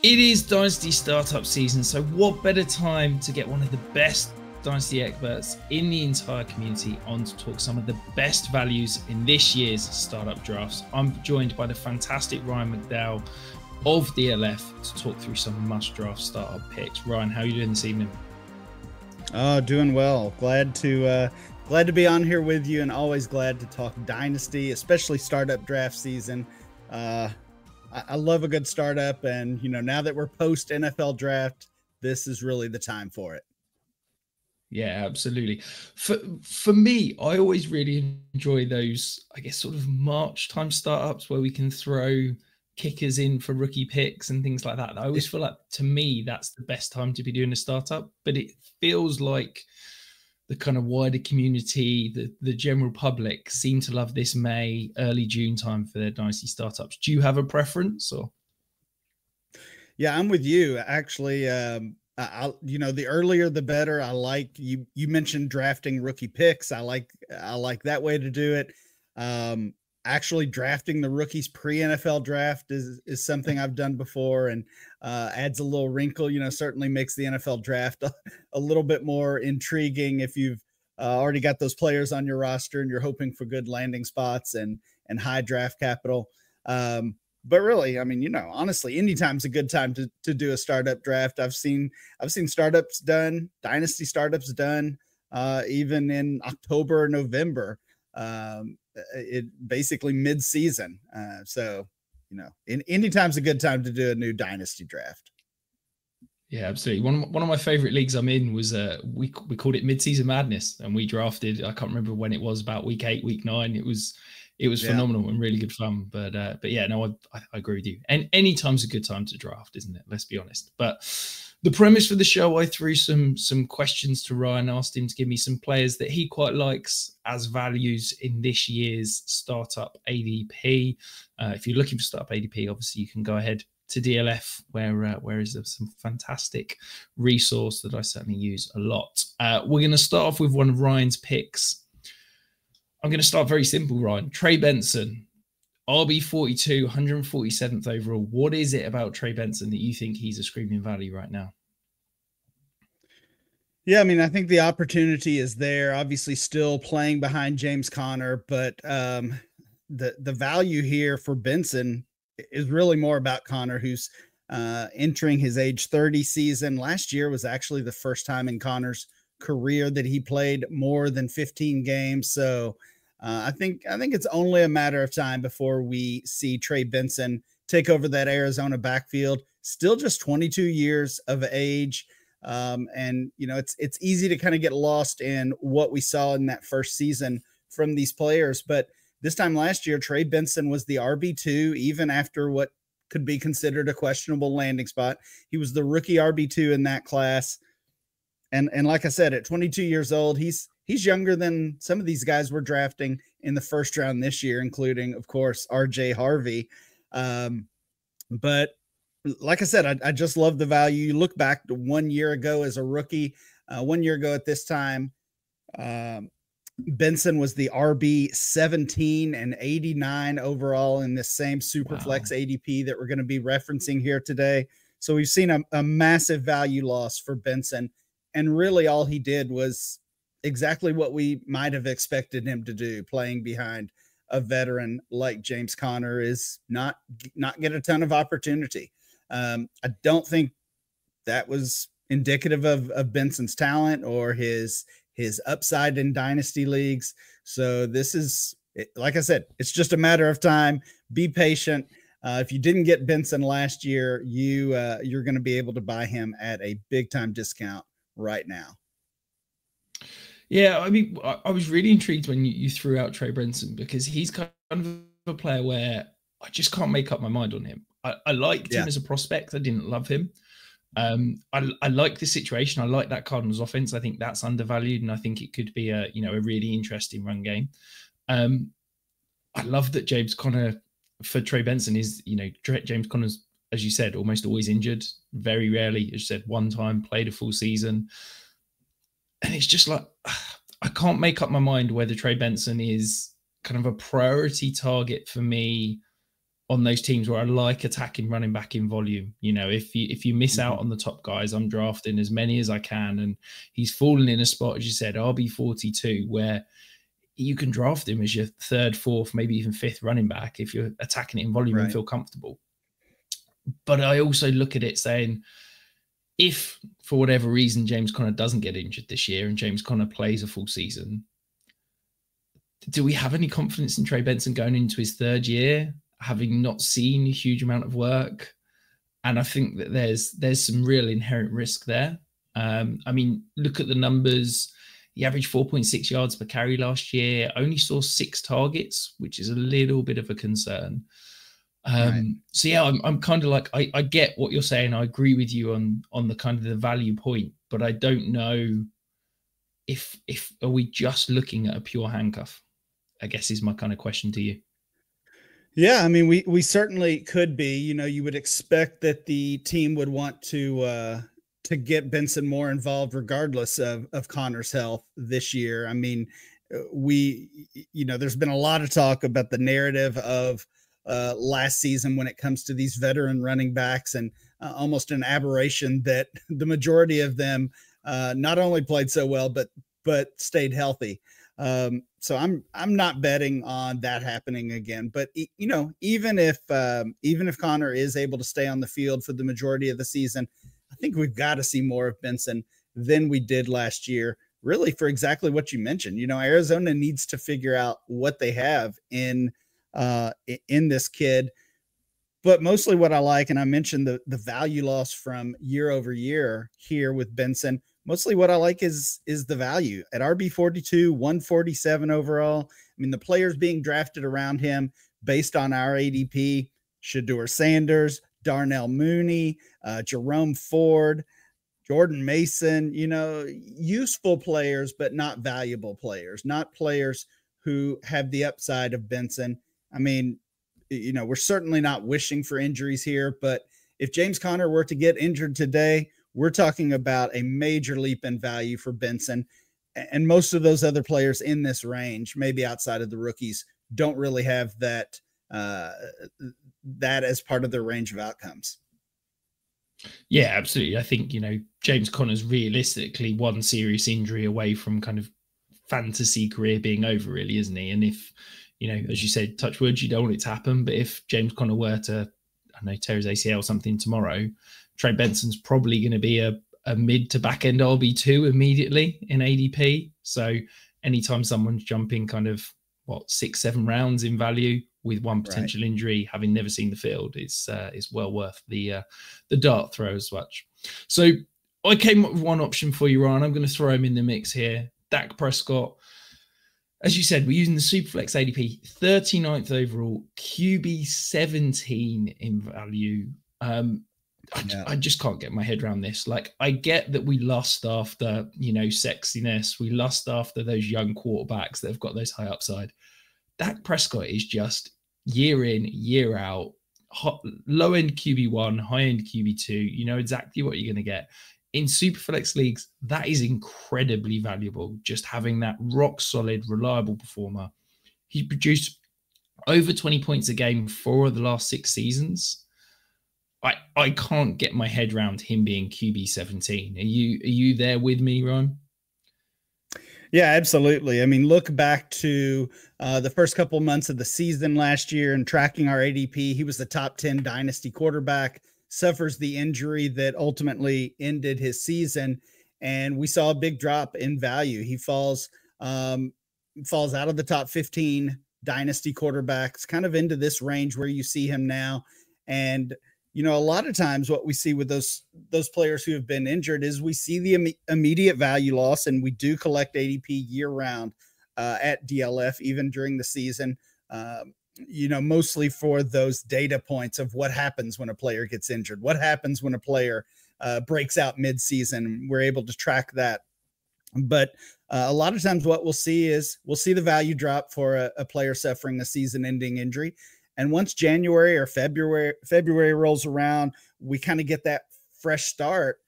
It is Dynasty Startup season, so what better time to get one of the best Dynasty experts in the entire community on to talk some of the best values in this year's startup drafts. I'm joined by the fantastic Ryan McDowell of DLF to talk through some must-draft startup picks. Ryan, how are you doing this evening? Oh, doing well. Glad to be on here with you, and always glad to talk Dynasty, especially startup draft season. I love a good startup, and now that we're post NFL draft, this is really the time for it. Yeah, absolutely. For me, I always really enjoy those, I guess, sort of March time startups where we can throw kickers in for rookie picks and things like that. I always feel like, to me, that's the best time to be doing a startup, but it feels like the kind of wider community, the general public seem to love this May, early June time for their Dynasty startups. Do you have a preference? Or? Yeah, I'm with you. Actually, the earlier the better. I like you mentioned drafting rookie picks. I like that way to do it. Actually drafting the rookies pre-NFL draft is something I've done before, and adds a little wrinkle, certainly makes the NFL draft a little bit more intriguing if you've already got those players on your roster and you're hoping for good landing spots and high draft capital. But really, I mean, honestly, anytime's a good time to do a startup draft. I've seen startups done, Dynasty startups done, even in October or November. It basically mid-season. So, anytime's a good time to do a new Dynasty draft. Yeah, absolutely. One of my favorite leagues I'm in was we called it Mid-Season Madness, and we drafted, I can't remember when it was, about week 8, week 9. It was phenomenal and really good fun. But yeah, no, I agree with you. And any time's a good time to draft, isn't it? Let's be honest. But the premise for the show, I threw some questions to Ryan, asked him to give me some players that he quite likes as values in this year's startup ADP. If you're looking for startup ADP, obviously you can go ahead to DLF, where is there some fantastic resource that I certainly use a lot. We're going to start off with one of Ryan's picks. I'm going to start very simple, Ryan. Trey Benson, RB42, 147th overall. What is it about Trey Benson that you think he's a screaming value right now? Yeah, I mean, I think the opportunity is there. Obviously, still playing behind James Conner, but the value here for Benson is really more about Conner, who's entering his age 30 season. Last year was actually the first time in Conner's career that he played more than 15 games. So I think it's only a matter of time before we see Trey Benson take over that Arizona backfield. Still just 22 years of age. And it's easy to kind of get lost in what we saw in that first season from these players. But this time last year, Trey Benson was the RB2, even after what could be considered a questionable landing spot. He was the rookie RB2 in that class. And like I said, at 22 years old, he's younger than some of these guys we're drafting in the first round this year, including, of course, RJ Harvey. But like I said, I just love the value. You look back to 1 year ago as a rookie, 1 year ago at this time, Benson was the RB 17 and 89 overall in this same Superflex ADP that we're going to be referencing here today. So we've seen a massive value loss for Benson. And really all he did was exactly what we might have expected him to do, playing behind a veteran like James Conner, is not get a ton of opportunity. I don't think that was indicative of Benson's talent or his upside in dynasty leagues. So this is, like I said, it's just a matter of time. Be patient. If you didn't get Benson last year, you're going to be able to buy him at a big time discount right now. Yeah, I mean, I was really intrigued when you threw out Trey Benson, because he's kind of a player where I just can't make up my mind on him. I liked him as a prospect. I didn't love him. I like the situation. I like that Cardinals offense. I think that's undervalued, and I think it could be a really interesting run game. I love that James Conner for Trey Benson is, James Conner's, as you said, almost always injured. Very rarely, as you said, one time played a full season. And it's just like, I can't make up my mind whether Trey Benson is kind of a priority target for me on those teams where I like attacking running back in volume. You know, if you miss out on the top guys, I'm drafting as many as I can. And he's fallen in a spot, as you said, RB42, where you can draft him as your third, fourth, maybe even fifth running back if you're attacking it in volume and feel comfortable. But I also look at it saying, if for whatever reason James Conner doesn't get injured this year and James Conner plays a full season, do we have any confidence in Trey Benson going into his third year, having not seen a huge amount of work? And I think that there's some real inherent risk there. I mean, look at the numbers. He averaged 4.6 yards per carry last year, only saw 6 targets, which is a little bit of a concern. So yeah, I'm kind of like, I get what you're saying. I agree with you on the kind of the value point, but I don't know if are we just looking at a pure handcuff, I guess, is my kind of question to you. Yeah, I mean, we certainly could be. You know, you would expect that the team would want to get Benson more involved, regardless of Connor's health this year. I mean, there's been a lot of talk about the narrative of last season when it comes to these veteran running backs, and almost an aberration that the majority of them not only played so well, but stayed healthy. So I'm not betting on that happening again. But you know, even if Connor is able to stay on the field for the majority of the season, I think we've got to see more of Benson than we did last year, really, for exactly what you mentioned. You know, Arizona needs to figure out what they have in this kid. But mostly what I like, and I mentioned the value loss from year over year here with Benson, mostly what I like is the value at RB42, 147 overall. I mean, the players being drafted around him based on our ADP: Shedeur Sanders, Darnell Mooney, Jerome Ford, Jordan Mason, you know, useful players, but not valuable players, not players who have the upside of Benson. I mean, you know, we're certainly not wishing for injuries here, but if James Conner were to get injured today, we're talking about a major leap in value for Benson. And most of those other players in this range, maybe outside of the rookies, don't really have that as part of their range of outcomes. Yeah, absolutely. I think, you know, James Conner's realistically one serious injury away from kind of fantasy career being over, really, isn't he? And if, you know, as you said, touch wood, you don't want it to happen. But if James Conner were to, I don't know, tear his ACL or something tomorrow, Trey Benson's probably going to be a mid to back end RB2 immediately in ADP. So anytime someone's jumping kind of 6-7 rounds in value with one potential injury, having never seen the field, is well worth the dart throw as much. So I came up with one option for you, Ryan. I'm going to throw him in the mix here. Dak Prescott. As you said, we're using the Superflex ADP, 39th overall, QB 17 in value. I just can't get my head around this. Like, I get that we lust after, you know, sexiness. We lust after those young quarterbacks that have got those high upside. Dak Prescott is just year in, year out, low end QB1, high end QB2. You know exactly what you're going to get. In Superflex leagues, that is incredibly valuable, just having that rock solid, reliable performer. He produced over 20 points a game for the last 6 seasons. I can't get my head around him being QB 17. Are you there with me, Ron? Yeah, absolutely. I mean, look back to the first couple of months of the season last year and tracking our ADP. He was the top 10 dynasty quarterback, suffers the injury that ultimately ended his season, and we saw a big drop in value. He falls out of the top 15 dynasty quarterbacks, kind of into this range where you see him now. And you know, a lot of times what we see with those players who have been injured is we see the immediate value loss, and we do collect ADP year round at DLF, even during the season, you know, mostly for those data points of what happens when a player gets injured, what happens when a player breaks out mid-season. We're able to track that. But a lot of times what we'll see the value drop for a player suffering a season-ending injury. And once January or February rolls around, we kind of get that fresh start,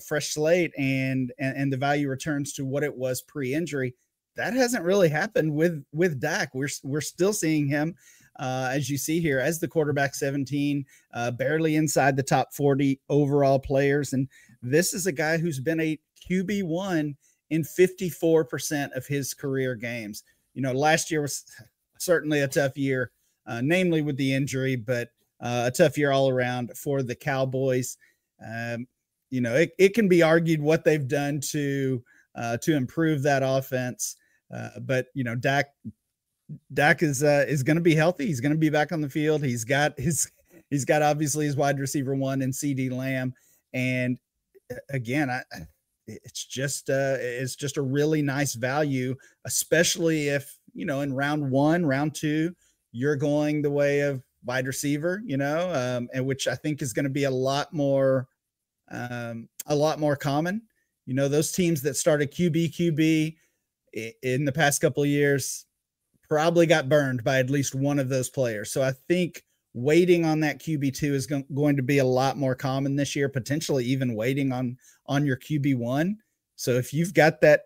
fresh slate, and the value returns to what it was pre-injury. That hasn't really happened with Dak. We're still seeing him as you see here, as the quarterback 17, barely inside the top 40 overall players. And this is a guy who's been a QB1 in 54% of his career games. You know, last year was certainly a tough year, namely with the injury, but a tough year all around for the Cowboys. You know, it can be argued what they've done to improve that offense. But you know, Dak is going to be healthy. He's going to be back on the field. He's got obviously his wide receiver 1 and CD Lamb. And again, it's just a really nice value, especially if, you know, in round 1, round 2, you're going the way of wide receiver, you know, and which I think is going to be a lot more common. You know, those teams that started QB in the past couple of years probably got burned by at least one of those players. So I think waiting on that QB2 is going to be a lot more common this year, potentially even waiting on your QB1. So if you've got that,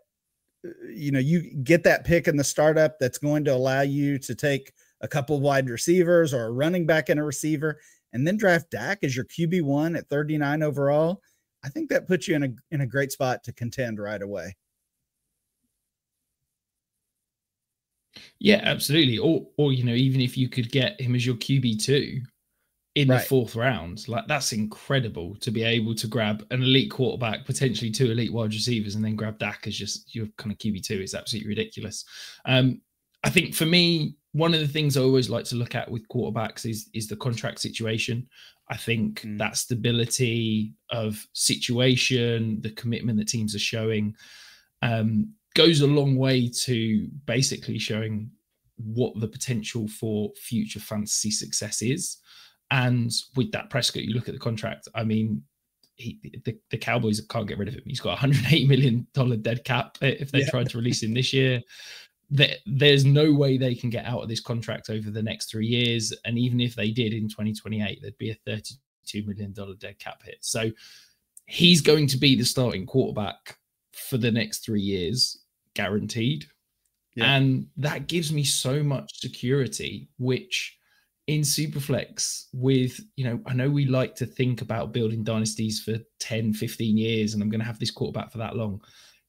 you know, you get that pick in the startup that's going to allow you to take a couple of wide receivers or a running back and a receiver, and then draft Dak as your QB1 at 39 overall, I think that puts you in a great spot to contend right away. Yeah, absolutely. Or you know, even if you could get him as your QB2 in the 4th round, like that's incredible to be able to grab an elite quarterback, potentially 2 elite wide receivers, and then grab Dak as just your kind of QB2. It's absolutely ridiculous. I think for me, one of the things I always like to look at with quarterbacks is the contract situation. I think that stability of situation, the commitment that teams are showing, goes a long way to basically showing what the potential for future fantasy success is. And with Dak Prescott, you look at the contract. I mean, the Cowboys can't get rid of him. He's got $108 million dead cap if they tried to release him this year. There's no way they can get out of this contract over the next 3 years. And even if they did in 2028, there'd be a $32 million dead cap hit. So he's going to be the starting quarterback for the next 3 years, guaranteed. Yeah. And that gives me so much security, which in Superflex with, you know, I know we like to think about building dynasties for 10, 15 years, and I'm going to have this quarterback for that long.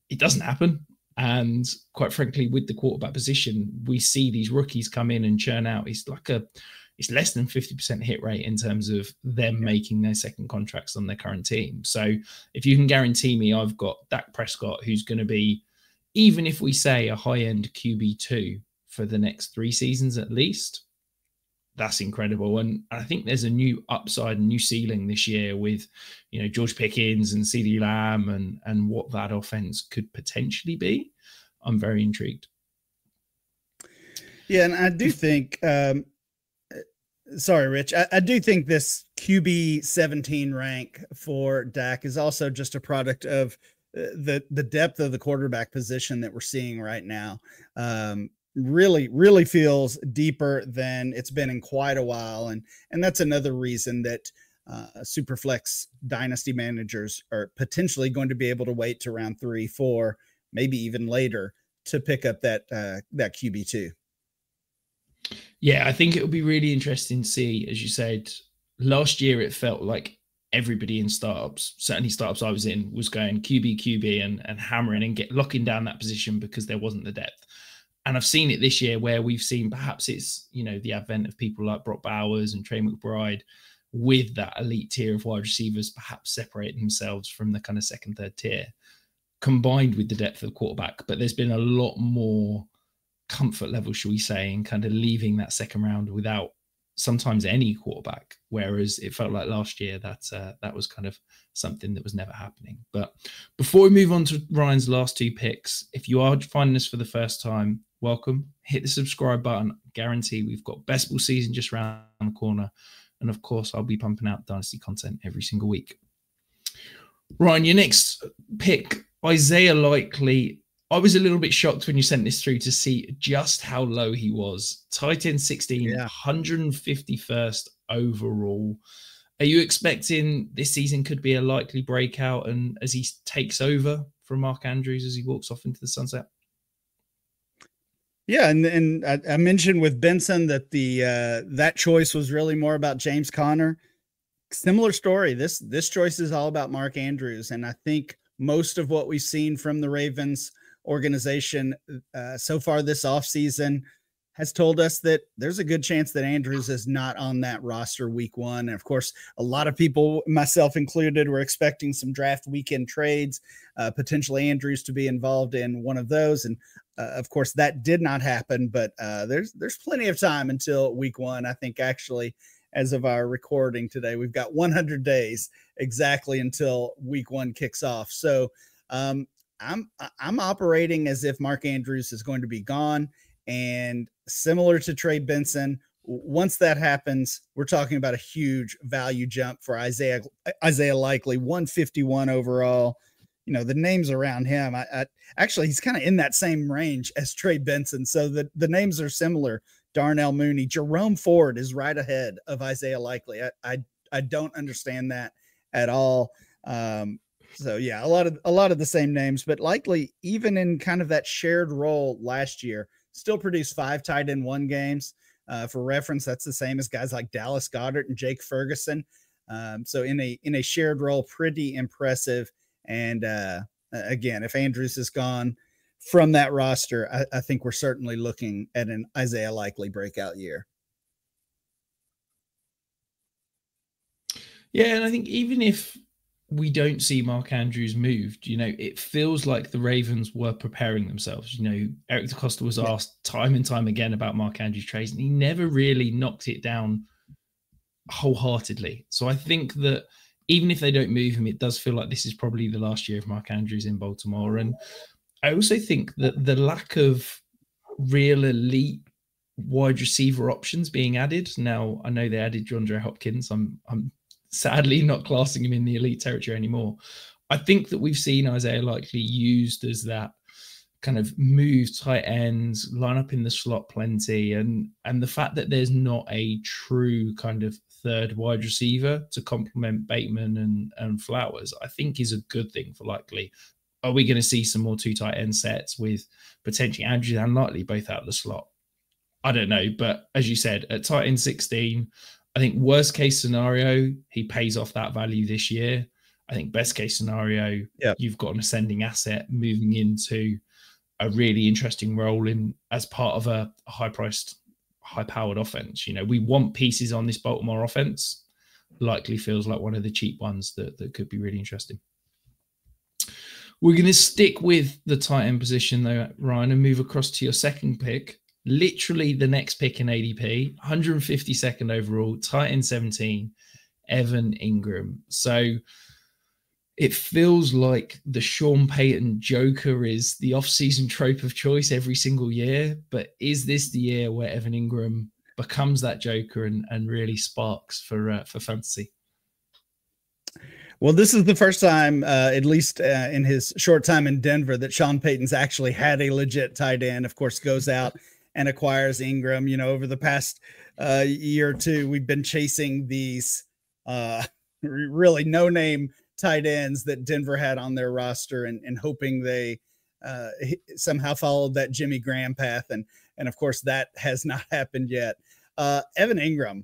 It doesn't happen. And quite frankly, with the quarterback position, we see these rookies come in and churn out. It's less than 50% hit rate in terms of them making their second contracts on their current team. So if you can guarantee me, I've got Dak Prescott, who's going to be, even if we say a high-end QB2 for the next 3 seasons at least, that's incredible. And I think there's a new upside, a new ceiling this year with, you know, George Pickens and CeeDee Lamb and what that offense could potentially be. I'm very intrigued. Yeah, and I do think, sorry, Rich, I do think this QB 17 rank for Dak is also just a product of the depth of the quarterback position that we're seeing right now. Really feels deeper than it's been in quite a while. And that's another reason that Superflex dynasty managers are potentially going to be able to wait to round 3, 4, maybe even later to pick up that QB2. Yeah, I think it'll be really interesting to see. As you said, last year it felt like everybody in startups, certainly startups I was in, was going QB and hammering and locking down that position because there wasn't the depth. And I've seen it this year where we've seen, perhaps it's, you know, the advent of people like Brock Bowers and Trey McBride with that elite tier of wide receivers, perhaps separating themselves from the kind of second, third tier, combined with the depth of the quarterback. But there's been a lot more comfort level, shall we say, in kind of leaving that second round without sometimes any quarterback, whereas it felt like last year that was kind of something that was never happening. But before we move on to Ryan's last 2 picks, if you are finding us for the first time, welcome. Hit the subscribe button. Guarantee we've got best ball season just around the corner, and of course I'll be pumping out dynasty content every single week. Ryan, your next pick, Isaiah Likely. I was a little bit shocked when you sent this through to see just how low he was. Tight end 16, 151st overall. Are you expecting this season could be a likely breakout and as he takes over from Mark Andrews as he walks off into the sunset? Yeah, and I mentioned with Benson that that choice was really more about James Conner. Similar story. This choice is all about Mark Andrews, and I think most of what we've seen from the Ravens organization so far this offseason has told us that there's a good chance that Andrews is not on that roster week one. And of course, a lot of people, myself included, were expecting some draft weekend trades, potentially Andrews to be involved in one of those. And of course, that did not happen, but there's plenty of time until week one. I think actually, as of our recording today, we've got 100 days exactly until week one kicks off. So I'm operating as if Mark Andrews is going to be gone. And similar to Trey Benson, once that happens, we're talking about a huge value jump for Isaiah Likely, 151 overall. You know, the names around him, I actually, he's kind of in that same range as Trey Benson. So the names are similar. Darnell Mooney, Jerome Ford is right ahead of Isaiah Likely. I don't understand that at all. So yeah, a lot of the same names, but Likely, even in kind of that shared role last year, still produced 5 tight end 1 games. For reference, that's the same as guys like Dallas Goedert and Jake Ferguson. So in a shared role, pretty impressive. And again, if Andrews is gone from that roster, I think we're certainly looking at an Isaiah Likely breakout year. Yeah, and I think even if we don't see Mark Andrews moved, you know, it feels like the Ravens were preparing themselves. You know, Eric DeCosta was asked time and time again about Mark Andrews trades, and he never really knocked it down wholeheartedly. So I think that even if they don't move him, it does feel like this is probably the last year of Mark Andrews in Baltimore. And I also think that the lack of real elite wide receiver options being added. Now, I know they added DeAndre Hopkins. I'm sadly not classing him in the elite territory anymore. I think that we've seen Isaiah Likely used as that kind of move tight ends, line up in the slot plenty, and the fact that there's not a true kind of third wide receiver to complement Bateman and Flowers, I think is a good thing for Likely. Are we going to see some more 2 tight end sets with potentially Andrews and Likely both out of the slot? I don't know, but as you said, at tight end 16, I think worst case scenario, he pays off that value this year. I think best case scenario, you've got an ascending asset moving into a really interesting role in as part of a high-priced, high-powered offense. You know, we want pieces on this Baltimore offense. Likely feels like one of the cheap ones that could be really interesting. We're going to stick with the tight end position, though, Ryan, and move across to your second pick. Literally the next pick in ADP, 152nd overall, tight end 17, Evan Engram. So it feels like the Sean Payton Joker is the off-season trope of choice every single year. But is this the year where Evan Engram becomes that Joker and really sparks for fantasy? Well, this is the first time, at least in his short time in Denver, that Sean Payton's actually had a legit tight end. Of course, goes out and acquires Engram. You know, over the past year or two, we've been chasing these really no-name tight ends that Denver had on their roster and hoping they somehow followed that Jimmy Graham path. And of course, that has not happened yet. Evan Engram,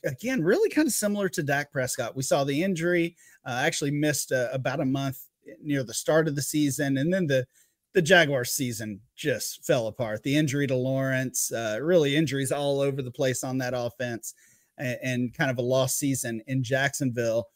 again, really kind of similar to Dak Prescott. We saw the injury, actually missed about a month near the start of the season. And then the Jaguars season just fell apart. The injury to Lawrence, really injuries all over the place on that offense, and kind of a lost season in Jacksonville.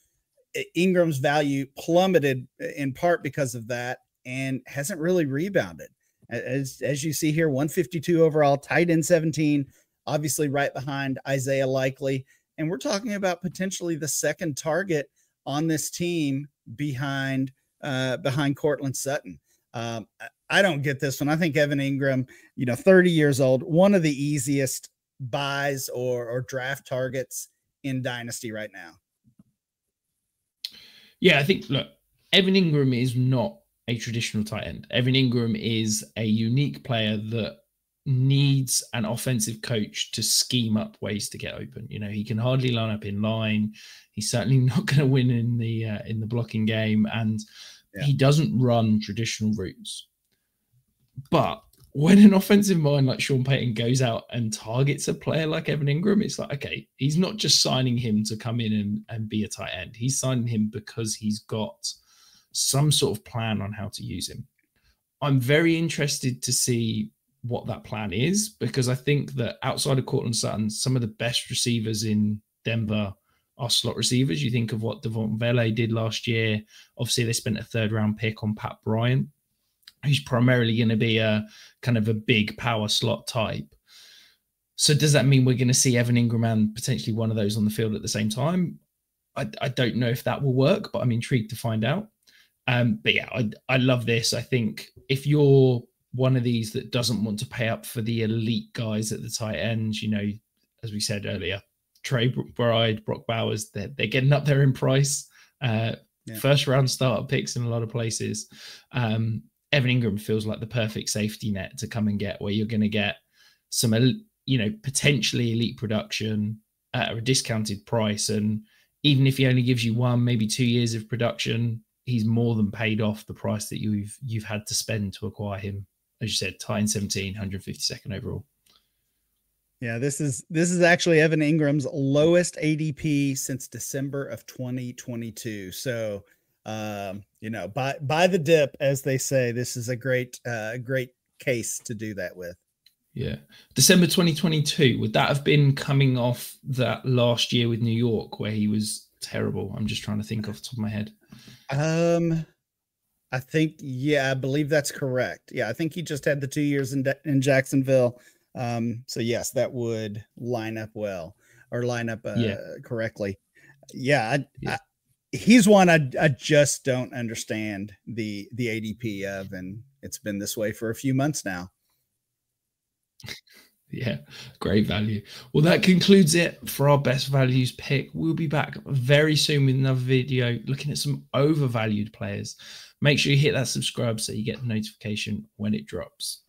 Ingram's value plummeted in part because of that and hasn't really rebounded. As you see here, 152 overall, tight end 17, obviously right behind Isaiah Likely. And we're talking about potentially the second target on this team behind Cortland Sutton. I don't get this one. I think Evan Engram, 30 years old, one of the easiest buys or draft targets in Dynasty right now. Yeah, I think, look, Evan Engram is not a traditional tight end. Evan Engram is a unique player that needs an offensive coach to scheme up ways to get open. He can hardly line up in line. He's certainly not going to win in the blocking game, and he doesn't run traditional routes. But when an offensive mind like Sean Payton goes out and targets a player like Evan Engram, it's like, okay, he's not just signing him to come in and be a tight end. He's signing him because he's got some sort of plan on how to use him. I'm very interested to see what that plan is, because I think that outside of Courtland Sutton, some of the best receivers in Denver are slot receivers. You think of what Devon Vele did last year. Obviously, they spent a 3rd-round pick on Pat Bryant, who's primarily going to be a kind of a big power slot type. So does that mean we're going to see Evan Engram and potentially one of those on the field at the same time? I don't know if that will work, but I'm intrigued to find out. But yeah, I love this. I think if you're one of these that doesn't want to pay up for the elite guys at the tight end, you know, as we said earlier, Trey Bride, Brock Bowers, they're getting up there in price. First round startup picks in a lot of places. Evan Engram feels like the perfect safety net to come and get, where you're going to get some, you know, potentially elite production at a discounted price. And even if he only gives you 1, maybe 2 years of production, he's more than paid off the price that you've had to spend to acquire him. As you said, tight end 17, 152nd overall. Yeah, this is actually Evan Ingram's lowest ADP since December of 2022. So, you know, buy the dip, as they say. This is a great case to do that with. Yeah. December 2022, would that have been coming off that last year with New York where he was terrible? I'm just trying to think off the top of my head. I think, yeah, I believe that's correct. Yeah, I think he just had the 2 years in Jacksonville. So yes, that would line up well, or line up correctly. Yeah, he's one I just don't understand the ADP of, and it's been this way for a few months now. Yeah, great value. Well, that concludes it for our best values pick. We'll be back very soon with another video looking at some overvalued players. Make sure you hit that subscribe so you get the notification when it drops.